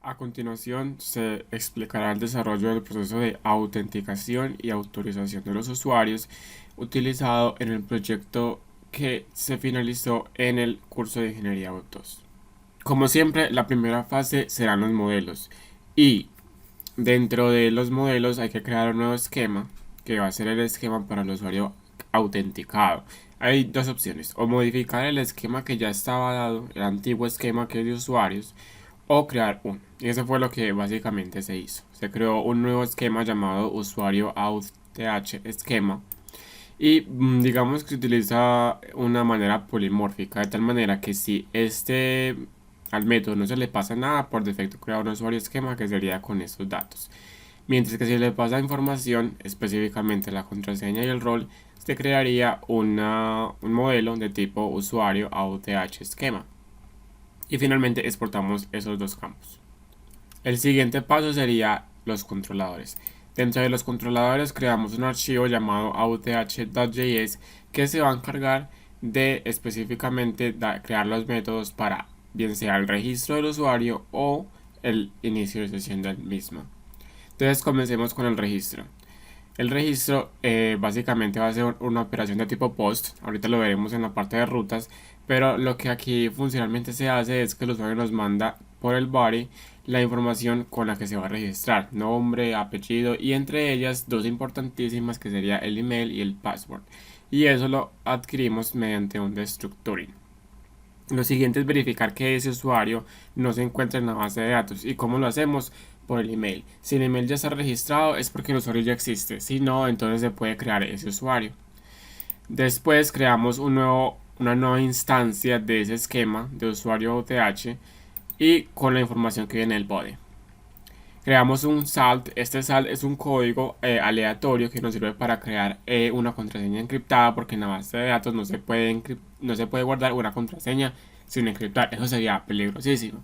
A continuación, se explicará el desarrollo del proceso de autenticación y autorización de los usuarios utilizado en el proyecto que se finalizó en el curso de Ingeniería Web 2. Como siempre, la primera fase serán los modelos y dentro de los modelos hay que crear un nuevo esquema que va a ser el esquema para el usuario autenticado. Hay dos opciones: o modificar el esquema que ya estaba dado, el antiguo esquema que es de usuarios, o crear uno. Y eso fue lo que básicamente se hizo. Se creó un nuevo esquema llamado usuario auth esquema y digamos que se utiliza una manera polimórfica, de tal manera que si al método no se le pasa nada, por defecto crea un usuario esquema que sería con estos datos. Mientras que si le pasa información, específicamente la contraseña y el rol, se crearía un modelo de tipo usuario auth esquema. Y finalmente exportamos esos dos campos. El siguiente paso sería los controladores. Dentro de los controladores creamos un archivo llamado auth.js que se va a encargar de específicamente crear los métodos para bien sea el registro del usuario o el inicio de sesión del mismo. Entonces comencemos con el registro. El registro básicamente va a ser una operación de tipo POST. Ahorita lo veremos en la parte de rutas, pero lo que aquí funcionalmente se hace es que el usuario nos manda por el body la información con la que se va a registrar: nombre, apellido, y entre ellas dos importantísimas, que sería el email y el password, y eso lo adquirimos mediante un destructuring. Lo siguiente es verificar que ese usuario no se encuentra en la base de datos. ¿Y cómo lo hacemos? Por el email. Si el email ya está registrado, es porque el usuario ya existe. Si no, entonces se puede crear ese usuario. Después creamos una nueva instancia de ese esquema de usuario OTH y con la información que viene en el body. Creamos un salt. Este salt es un código aleatorio que nos sirve para crear una contraseña encriptada, porque en la base de datos no se puede guardar una contraseña sin encriptar. Eso sería peligrosísimo.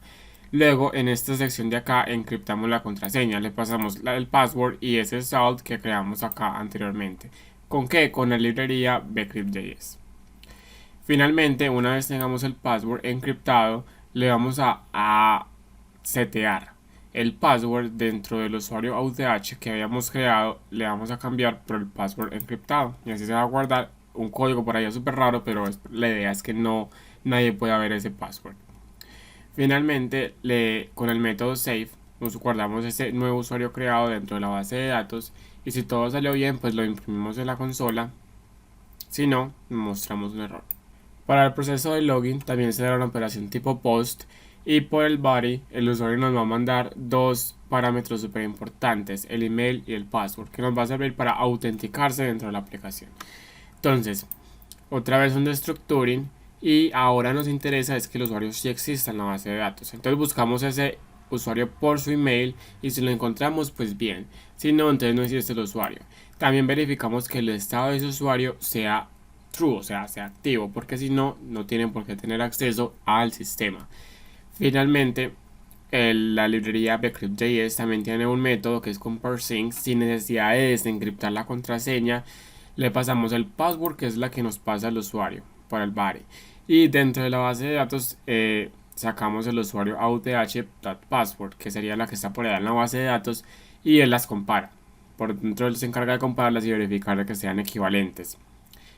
Luego, en esta sección de acá, encriptamos la contraseña, le pasamos el password y ese salt que creamos acá anteriormente. ¿Con qué? Con la librería bcrypt.js. Finalmente, una vez tengamos el password encriptado, le vamos a setear el password dentro del usuario auth que habíamos creado. Le vamos a cambiar por el password encriptado y así se va a guardar un código por allá súper raro, pero la idea es que nadie pueda ver ese password. Finalmente, con el método save nos guardamos ese nuevo usuario creado dentro de la base de datos, y si todo salió bien, pues lo imprimimos en la consola. Si no, mostramos un error. Para el proceso de login también será una operación tipo post, y por el body el usuario nos va a mandar dos parámetros súper importantes: el email y el password, que nos va a servir para autenticarse dentro de la aplicación. Entonces, otra vez un destructuring, y ahora nos interesa es que el usuario sí exista en la base de datos. Entonces buscamos ese usuario por su email, y si lo encontramos, pues bien. Si no, entonces no existe el usuario. También verificamos que el estado de ese usuario sea true, o sea activo, porque si no, no tienen por qué tener acceso al sistema. Finalmente, la librería bcrypt.js también tiene un método que es con parsing. Sin necesidad de desencriptar la contraseña, le pasamos el password, que es la que nos pasa el usuario para el body, y dentro de la base de datos sacamos el usuario auth.password, que sería la que está por allá en la base de datos, y él las compara. Por dentro él se encarga de compararlas y verificar de que sean equivalentes.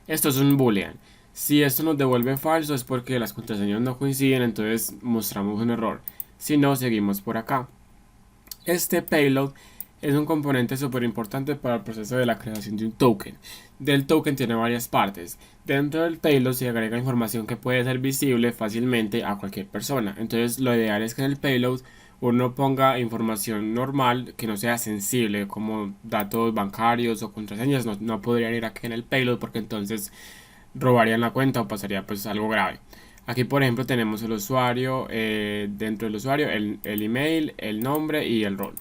Esto es un boolean. Si esto nos devuelve falso, es porque las contraseñas no coinciden, entonces mostramos un error. Si no, seguimos por acá. Este payload es un componente súper importante para el proceso de la creación de un token. Del token tiene varias partes. Dentro del payload se agrega información que puede ser visible fácilmente a cualquier persona. Entonces lo ideal es que en el payload uno ponga información normal que no sea sensible, como datos bancarios o contraseñas. No podrían ir aquí en el payload, porque entonces robarían la cuenta o pasaría pues algo grave. Aquí por ejemplo tenemos el usuario, dentro del usuario el email, el nombre y el rol.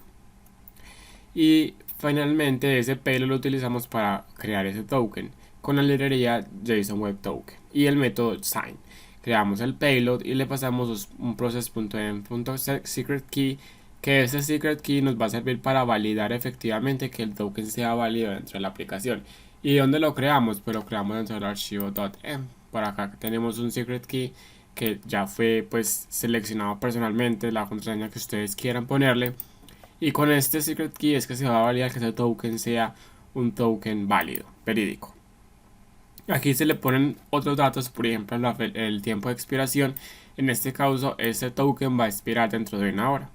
Y finalmente ese payload lo utilizamos para crear ese token con la librería JSON Web Token y el método sign. Creamos el payload y le pasamos un process.env.secretKey, que ese secret key nos va a servir para validar efectivamente que el token sea válido dentro de la aplicación. ¿Y dónde lo creamos? Pues lo creamos dentro del archivo .env. Por acá tenemos un secret key que ya fue pues seleccionado personalmente, la contraseña que ustedes quieran ponerle. Y con este secret key es que se va a validar que ese token sea un token válido, verídico. Aquí se le ponen otros datos, por ejemplo el tiempo de expiración. En este caso, este token va a expirar dentro de una hora.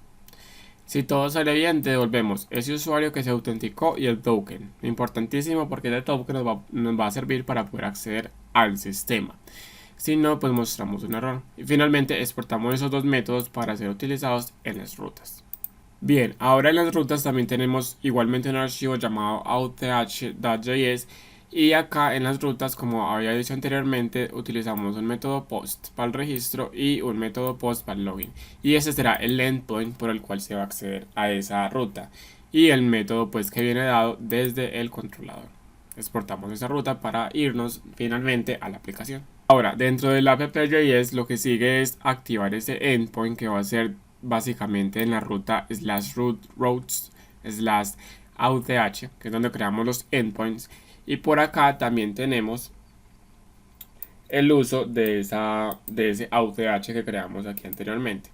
Si todo sale bien, devolvemos ese usuario que se autenticó y el token. Importantísimo porque este token nos va a servir para poder acceder al sistema. Si no, pues mostramos un error. Y finalmente exportamos esos dos métodos para ser utilizados en las rutas. Bien, ahora en las rutas también tenemos igualmente un archivo llamado auth.js. Y acá en las rutas, como había dicho anteriormente, utilizamos un método post para el registro y un método post para el login. Y ese será el endpoint por el cual se va a acceder a esa ruta. Y el método pues que viene dado desde el controlador. Exportamos esa ruta para irnos finalmente a la aplicación. Ahora, dentro del app.js lo que sigue es activar ese endpoint que va a ser básicamente en la ruta /routes/ auth, que es donde creamos los endpoints. Y por acá también tenemos el uso de ese auth que creamos aquí anteriormente.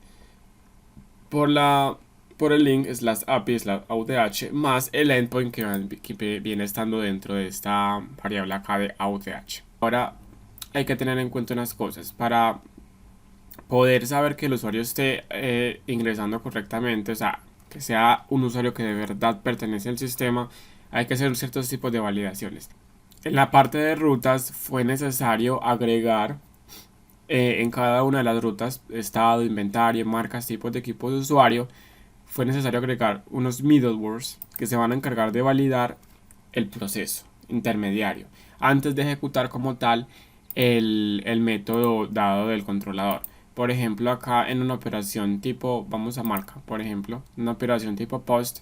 Por el link /API/auth más el endpoint que viene estando dentro de esta variable acá de auth. Ahora hay que tener en cuenta unas cosas. Para poder saber que el usuario esté ingresando correctamente, o sea, que sea un usuario que de verdad pertenece al sistema, hay que hacer ciertos tipos de validaciones. En la parte de rutas fue necesario agregar en cada una de las rutas, estado, inventario, marcas, tipos de equipos de usuario, fue necesario agregar unos middlewares que se van a encargar de validar el proceso intermediario antes de ejecutar como tal el método dado del controlador. Por ejemplo, acá en una operación tipo, vamos a marca, por ejemplo, una operación tipo post,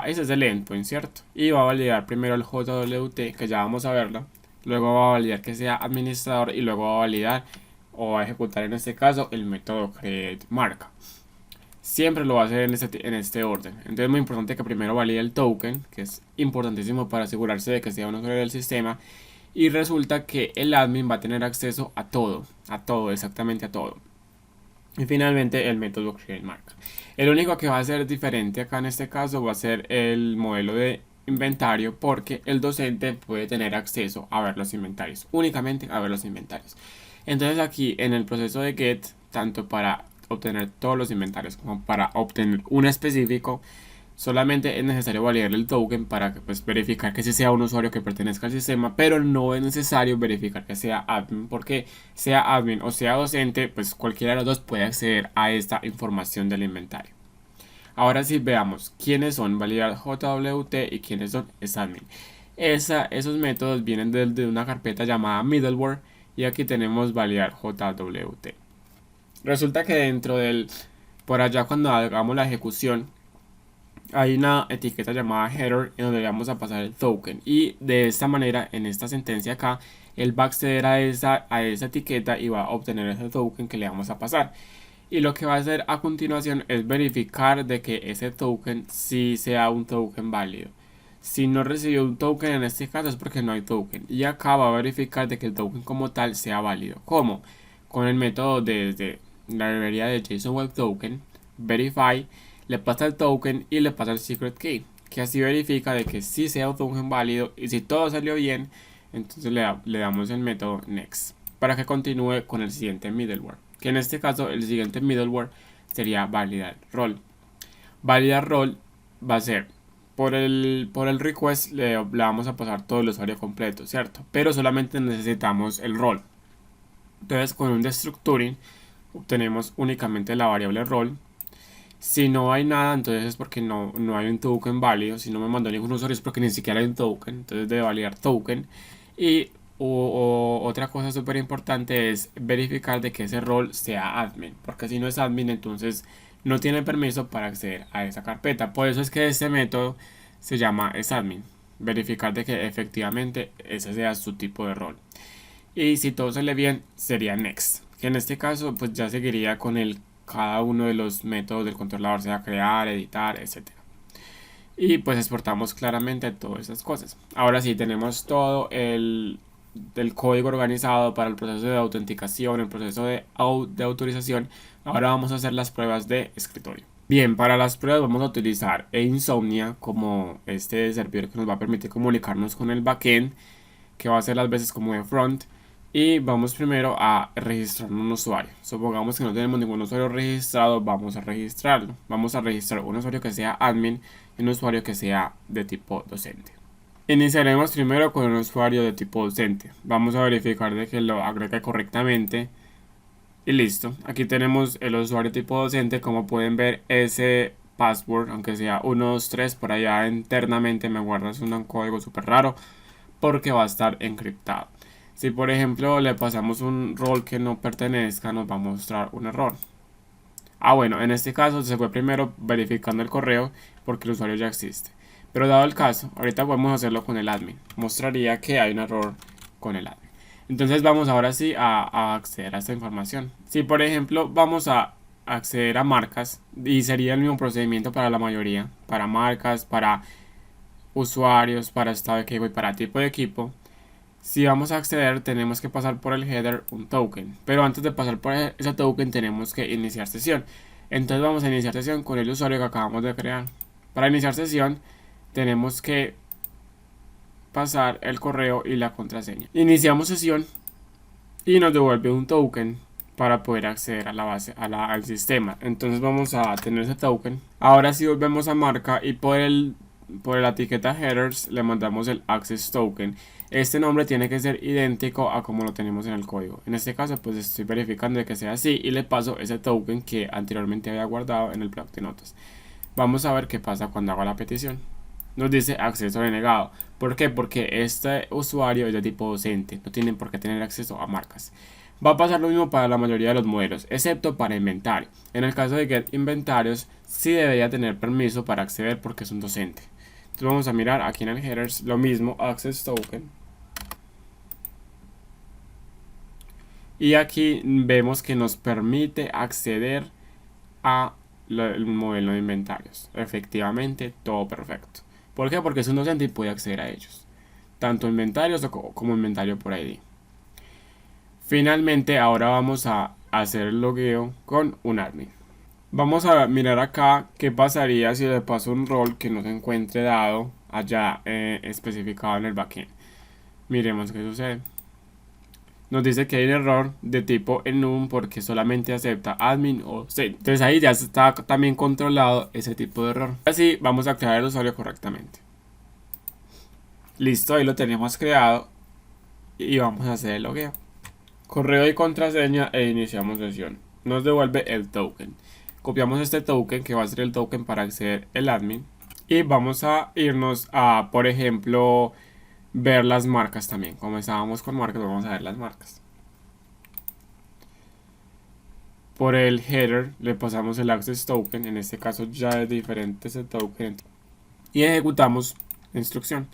ese es el endpoint, ¿cierto? Y va a validar primero el JWT, que ya vamos a verlo, luego va a validar que sea administrador y luego va a validar o va a ejecutar en este caso el método create marca. Siempre lo va a hacer en este orden. Entonces es muy importante que primero valide el token, que es importantísimo para asegurarse de que sea un usuario del sistema. Y resulta que el admin va a tener acceso a todo, exactamente a todo. Y finalmente el método createMarca. El único que va a ser diferente acá en este caso va a ser el modelo de inventario, porque el docente puede tener acceso a ver los inventarios, únicamente a ver los inventarios. Entonces aquí en el proceso de get, tanto para obtener todos los inventarios como para obtener un específico, solamente es necesario validar el token para pues, verificar que sí sea un usuario que pertenezca al sistema, pero no es necesario verificar que sea admin, porque sea admin o sea docente, pues cualquiera de los dos puede acceder a esta información del inventario. Ahora sí veamos quiénes son validar JWT y quiénes son admin. Esos métodos vienen de una carpeta llamada middleware y aquí tenemos validar JWT. Resulta que dentro por allá cuando hagamos la ejecución, hay una etiqueta llamada header en donde vamos a pasar el token y de esta manera en esta sentencia acá él va a acceder a esa etiqueta y va a obtener ese token que le vamos a pasar. Y lo que va a hacer a continuación es verificar de que ese token sí sea un token válido. Si no recibió un token en este caso es porque no hay token. Y acá va a verificar de que el token como tal sea válido. ¿Cómo? Con el método desde la librería de JSON Web Token, verify, le pasa el token y le pasa el secret key, que así verifica de que sí sea un token válido, y si todo salió bien, entonces le damos el método next para que continúe con el siguiente middleware, que en este caso el siguiente middleware sería validar role. Validar role va a ser por el request le vamos a pasar todo el usuario completo, ¿cierto? Pero solamente necesitamos el role. Entonces con un destructuring obtenemos únicamente la variable role. Si no hay nada, entonces es porque no hay un token válido. Si no me mandó ningún usuario es porque ni siquiera hay un token. Entonces debe validar token. Y otra cosa súper importante es verificar de que ese rol sea admin. Porque si no es admin, entonces no tiene permiso para acceder a esa carpeta. Por eso es que este método se llama admin. Verificar de que efectivamente ese sea su tipo de rol. Y si todo sale bien, sería next. Que en este caso, pues ya seguiría con cada uno de los métodos del controlador, sea crear, editar, etc. Y pues exportamos claramente todas esas cosas. Ahora sí tenemos todo del código organizado para el proceso de autenticación, el proceso de autorización. Ahora vamos a hacer las pruebas de escritorio. Bien, para las pruebas vamos a utilizar Insomnia como este servidor que nos va a permitir comunicarnos con el backend, que va a ser las veces como de front. Y vamos primero a registrar un usuario. Supongamos que no tenemos ningún usuario registrado, vamos a registrarlo. Vamos a registrar un usuario que sea admin y un usuario que sea de tipo docente. Iniciaremos primero con un usuario de tipo docente. Vamos a verificar de que lo agregue correctamente. Y listo. Aquí tenemos el usuario tipo docente. Como pueden ver, ese password, aunque sea 123, por allá internamente me guarda un código súper raro porque va a estar encriptado. Si por ejemplo le pasamos un rol que no pertenezca, nos va a mostrar un error. Bueno, en este caso se fue primero verificando el correo porque el usuario ya existe. Pero dado el caso, ahorita podemos hacerlo con el admin. Mostraría que hay un error con el admin. Entonces vamos ahora sí a acceder a esta información. Si por ejemplo vamos a acceder a marcas, y sería el mismo procedimiento para la mayoría, para marcas, para usuarios, para estado de equipo y para tipo de equipo. Si vamos a acceder, tenemos que pasar por el header un token, pero antes de pasar por ese token tenemos que iniciar sesión. Entonces vamos a iniciar sesión con el usuario que acabamos de crear. Para iniciar sesión tenemos que pasar el correo y la contraseña. Iniciamos sesión y nos devuelve un token para poder acceder a la base, al sistema. Entonces vamos a tener ese token. Ahora sí volvemos a marca y por la etiqueta headers le mandamos el access token. Este nombre tiene que ser idéntico a como lo tenemos en el código. En este caso pues estoy verificando de que sea así y le paso ese token que anteriormente había guardado en el bloc de notas. Vamos a ver qué pasa cuando hago la petición. Nos dice acceso denegado. ¿Por qué? Porque este usuario es de tipo docente, no tienen por qué tener acceso a marcas. Va a pasar lo mismo para la mayoría de los modelos, excepto para inventario. En el caso de Get Inventarios, sí debería tener permiso para acceder porque es un docente. Entonces vamos a mirar aquí en el headers, lo mismo, Access Token. Y aquí vemos que nos permite acceder a el modelo de inventarios. Efectivamente, todo perfecto. ¿Por qué? Porque es un docente y puede acceder a ellos. Tanto inventarios como inventario por ID. Finalmente, ahora vamos a hacer el logueo con un admin. Vamos a mirar acá qué pasaría si le paso un rol que no se encuentre dado allá especificado en el backend. Miremos qué sucede. Nos dice que hay un error de tipo enum porque solamente acepta admin o C. Entonces ahí ya está también controlado ese tipo de error. Así vamos a crear el usuario correctamente. Listo, ahí lo tenemos creado y vamos a hacer el logueo. Correo y contraseña e iniciamos sesión. Nos devuelve el token. Copiamos este token que va a ser el token para acceder el admin. Y vamos a irnos a, por ejemplo, ver las marcas también. Como estábamos con marcas, vamos a ver las marcas. Por el header le pasamos el access token. En este caso ya es diferente ese token. Y ejecutamos la instrucción.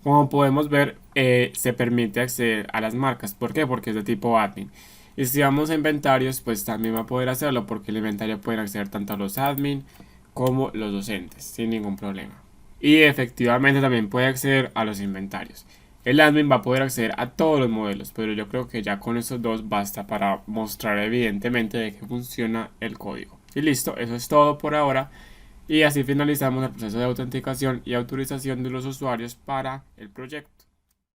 Como podemos ver, se permite acceder a las marcas. ¿Por qué? Porque es de tipo admin. Y si vamos a inventarios, pues también va a poder hacerlo porque el inventario pueden acceder tanto a los admin como los docentes sin ningún problema. Y efectivamente también puede acceder a los inventarios. El admin va a poder acceder a todos los modelos, pero yo creo que ya con estos dos basta para mostrar evidentemente de que funciona el código. Y listo, eso es todo por ahora. Y así finalizamos el proceso de autenticación y autorización de los usuarios para el proyecto.